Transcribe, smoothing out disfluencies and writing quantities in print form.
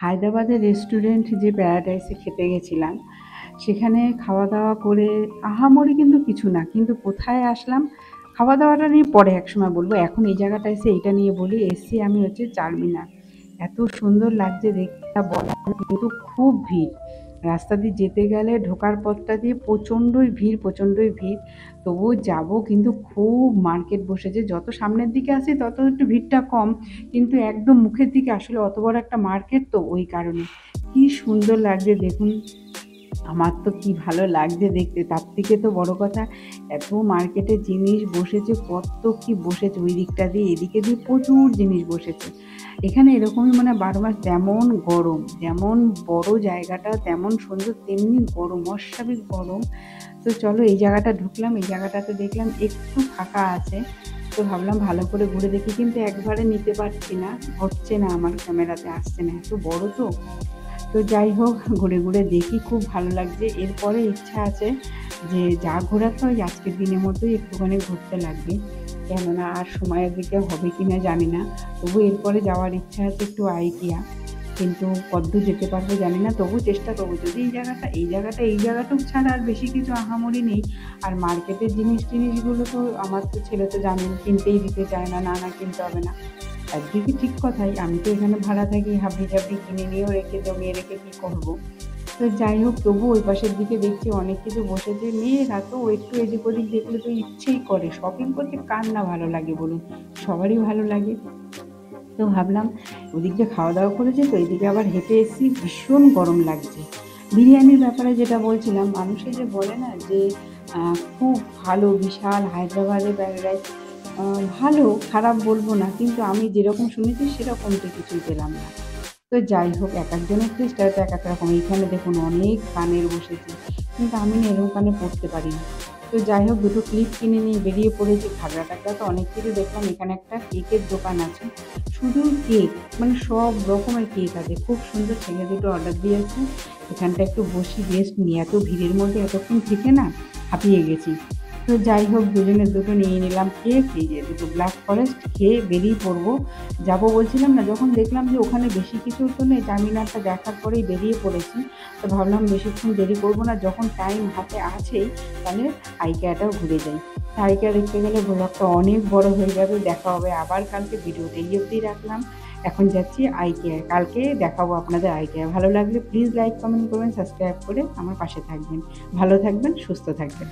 হায়দ্রাবাদের রেস্টুরেন্ট যে প্যারাডাইসে খেতে গেছিলাম, সেখানে খাওয়া দাওয়া করে আহামরি কিন্তু কিছু না, কিন্তু কোথায় আসলাম খাওয়া দাওয়াটা নিয়ে পরে একসময় বলবো। এখন এই জায়গাটা এসে এইটা নিয়ে বলি, এসছি আমি হচ্ছে চারমিনার। এত সুন্দর লাগছে দেখতে, তা বলার নয়, কিন্তু খুব ভিড়। রাস্তা দিয়ে যেতে গেলে ঢোকার পথটা দিয়ে প্রচণ্ডই ভিড়, প্রচণ্ডই ভিড়। তবুও যাব, কিন্তু খুব মার্কেট বসেছে। যত সামনের দিকে আসি তত একটু ভিড়টা কম, কিন্তু একদম মুখের দিকে আসলে অত বড় একটা মার্কেট তো ওই কারণে। কি সুন্দর লাগছে দেখুন, আমার তো কি ভালো লাগছে দেখতে। তার থেকে তো বড় কথা, এত মার্কেটে জিনিস বসেছে, কত কি বসেছে, ওই দিকটা দিয়ে এদিকে দিয়ে প্রচুর জিনিস বসেছে। এখানে এরকমই মানে 12 মাস, যেমন গরম, যেমন বড় জায়গাটা তেমন সুন্দর, তেমনি গরম, অস্বাভাবিক গরম। তো চলো এই জায়গাটা ঢুকলাম, এই জায়গাটাতে দেখলাম একটু ফাঁকা আছে, তো ভাবলাম ভালো করে ঘুরে দেখি, কিন্তু একবারে নিতে পারছি না, হচ্ছে না, আমার ক্যামেরাতে আসছে না, এত বড় তো। তো যাই হোক, ঘুরে ঘুরে দেখি, খুব ভালো লাগছে। এরপরে ইচ্ছা আছে যে যা ঘোরার তো ওই আজকের দিনের মতোই একটুখানি ঘুরতে লাগবে, কেননা আর সময়ের দিকে হবে কি না জানি না। তবু এরপরে যাওয়ার ইচ্ছা আছে একটু আইকিয়া, কিন্তু কতদূর যেতে পারবো জানি না, তবু চেষ্টা করবো। যদি এই জায়গাটাও ছাড়া আর বেশি কিছু আহামরি নেই। আর মার্কেটের জিনিসগুলো তো আমার তো ছেলে তো জানেন, কিনতেই দিতে চায় না, না না কিনতে হবে না। একদিকে ঠিক কথাই, আমি তো এখানে ভাড়া থাকি, হাবড়ি-জাবড়ি কিনে নিয়েও জমিয়ে রেখে কী করবো। তো যাই হোক, তবু ওই পাশের দিকে দেখছি অনেক কিছু বসেছে। মেয়েরা তো একটু এদিক ওদিক দেখলে তো ইচ্ছেই করে, শপিং করতে কার না ভালো লাগে বলুন, সবারই ভালো লাগে। তো ভাবলাম ওদিক দিয়ে খাওয়া দাওয়া করেছি, তো এইদিকে আবার হেঁটে এসেছি, ভীষণ গরম লাগছে। বিরিয়ানির ব্যাপারে যেটা বলছিলাম, মানুষে যে বলে না যে খুব ভালো, বিশাল হায়দ্রাবাদের ফ্রাইড রাইস ভালো, খারাপ বলবো না, কিন্তু আমি যেরকম শুনেছি সেরকম তো কিছুই পেলাম না। তো যাই হোক, এক একজনের টেস্ট হয়তো এক এক রকম। এইখানে দেখুন অনেক কানের বসেছে, কিন্তু আমি না এরকম কানে পরতে পারি না। তো যাই হোক, দুটো ক্লিপ কিনে নিয়ে বেরিয়ে পড়েছি। ঘাগরা টাগরা তো অনেক কিছু দেখলাম। এখানে একটা কেকের দোকান আছে, শুধু কেক, মানে সব রকমের কেক আছে, খুব সুন্দর। ছেলে দুটো অর্ডার দিয়েছে, এখানটা একটু বসি রেস্ট নিয়ে, এত ভিড়ের মধ্যে এতক্ষণ থেকে না হাঁপিয়ে গেছি। তো যাই হোক, দুজনের দুটো নিয়ে নিলাম কেক, এই যে দুটো ব্ল্যাক ফরেস্ট, খেয়ে বেরিয়ে পড়বো। যাবো বলছিলাম না, যখন দেখলাম যে ওখানে বেশি কিছু তো নেই, চারমিনারটা দেখার পরেই বেরিয়ে পড়েছি। তো ভাবলাম বেশিক্ষণ দেরি করবো না, যখন টাইম হাতে আছেই তাহলে আইকিয়াটাও ঘুরে যাই। আইকিয়া দেখতে গেলে ব্লগটা অনেক বড় হয়ে যাবে, দেখা হবে আবার কালকে। ভিডিওটা এই অবধি রাখলাম, এখন যাচ্ছি আইকিয়ায়, কালকে দেখাবো আপনাদের আইকিয়া। ভালো লাগলে প্লিজ লাইক কমেন্ট করবেন, সাবস্ক্রাইব করে আমার পাশে থাকবেন। ভালো থাকবেন, সুস্থ থাকবেন।